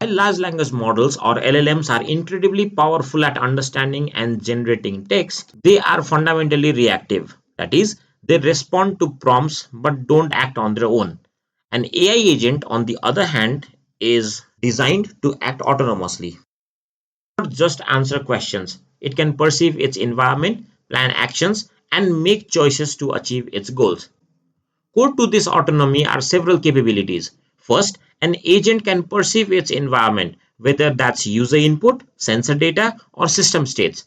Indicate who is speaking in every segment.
Speaker 1: While large language models or LLMs are incredibly powerful at understanding and generating text, they are fundamentally reactive. That is, they respond to prompts but don't act on their own. An AI agent, on the other hand, is designed to act autonomously. Not just answer questions, it can perceive its environment, plan actions, and make choices to achieve its goals. Core to this autonomy are several capabilities. First, an agent can perceive its environment, whether that's user input, sensor data, or system states.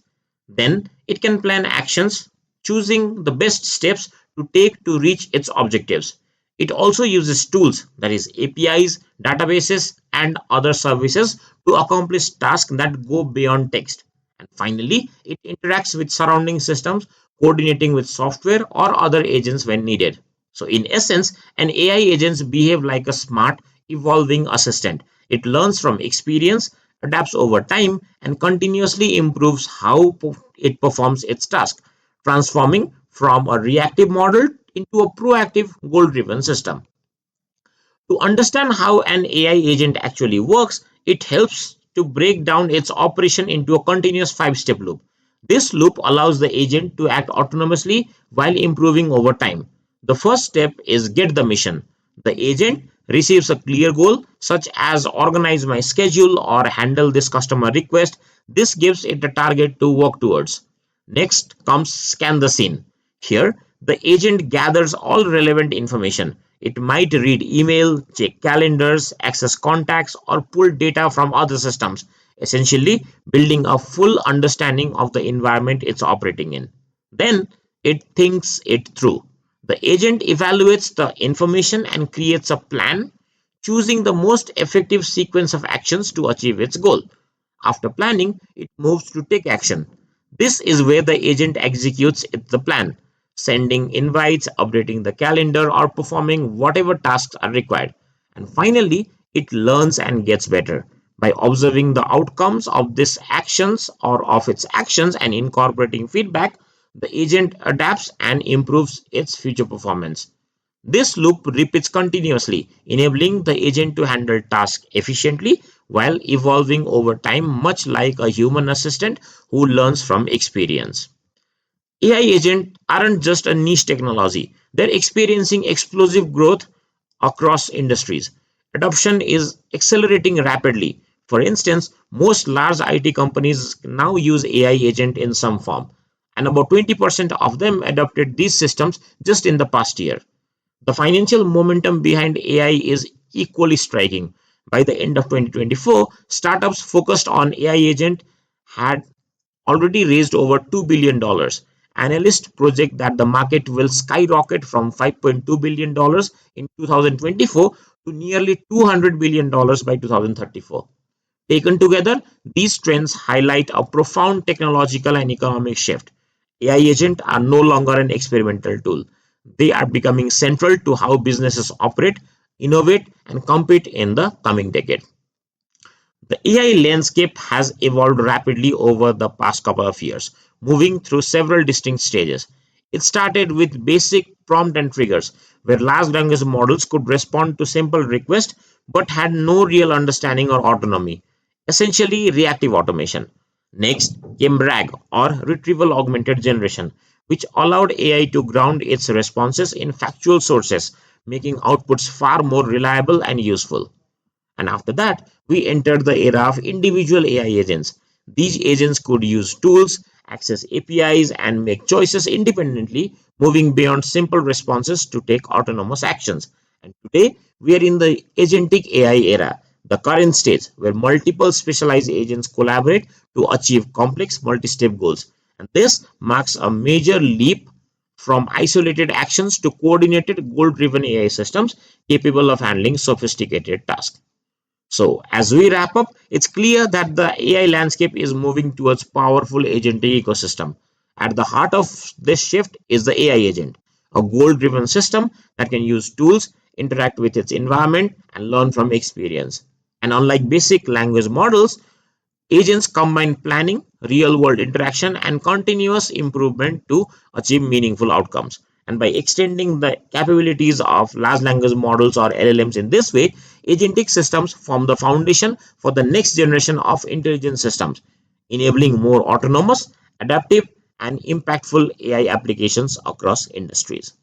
Speaker 1: Then, it can plan actions, choosing the best steps to take to reach its objectives. It also uses tools, that is, APIs, databases, and other services to accomplish tasks that go beyond text. And finally, it interacts with surrounding systems, coordinating with software or other agents when needed. So, in essence, an AI agent behaves like a smart, evolving assistant. It learns from experience, adapts over time, and continuously improves how it performs its task, transforming from a reactive model into a proactive, goal driven system. To understand how an AI agent actually works, it helps to break down its operation into a continuous 5-step loop. This loop allows the agent to act autonomously while improving over time. The first step is get the mission. The agent receives a clear goal, such as organize my schedule or handle this customer request. This gives it a target to work towards. Next comes scan the scene. Here, the agent gathers all relevant information. It might read email, check calendars, access contacts, or pull data from other systems, essentially building a full understanding of the environment it's operating in. Then it thinks it through. The agent evaluates the information and creates a plan, choosing the most effective sequence of actions to achieve its goal. After planning, it moves to take action. This is where the agent executes the plan, sending invites, updating the calendar, or performing whatever tasks are required. And finally, it learns and gets better. By observing the outcomes of these actions or of its actions and incorporating feedback, the agent adapts and improves its future performance. This loop repeats continuously, enabling the agent to handle tasks efficiently while evolving over time, much like a human assistant who learns from experience. AI agents aren't just a niche technology, they're experiencing explosive growth across industries. Adoption is accelerating rapidly. For instance, most large IT companies now use AI agent in some form, and about 20% of them adopted these systems just in the past year. The financial momentum behind AI is equally striking. By the end of 2024, startups focused on AI agent had already raised over $2 billion. Analysts project that the market will skyrocket from $5.2 billion in 2024 to nearly $200 billion by 2034. Taken together, these trends highlight a profound technological and economic shift. AI agents are no longer an experimental tool. They are becoming central to how businesses operate, innovate, and compete in the coming decade. The AI landscape has evolved rapidly over the past couple of years, moving through several distinct stages. It started with basic prompt and triggers, where large language models could respond to simple requests but had no real understanding or autonomy, essentially reactive automation. Next came RAG, or Retrieval Augmented Generation, which allowed AI to ground its responses in factual sources, making outputs far more reliable and useful. And after that, we entered the era of individual AI agents. These agents could use tools, access APIs, and make choices independently, moving beyond simple responses to take autonomous actions. And today, we are in the agentic AI era, the current stage where multiple specialized agents collaborate to achieve complex multi-step goals. And this marks a major leap from isolated actions to coordinated goal-driven AI systems capable of handling sophisticated tasks. So, as we wrap up, it's clear that the AI landscape is moving towards powerful agentic ecosystem. At the heart of this shift is the AI agent, a goal-driven system that can use tools, interact with its environment, and learn from experience. And unlike basic language models, agents combine planning, real-world interaction, and continuous improvement to achieve meaningful outcomes. And by extending the capabilities of large language models or LLMs in this way, Agentic systems form the foundation for the next generation of intelligent systems, enabling more autonomous, adaptive, and impactful AI applications across industries.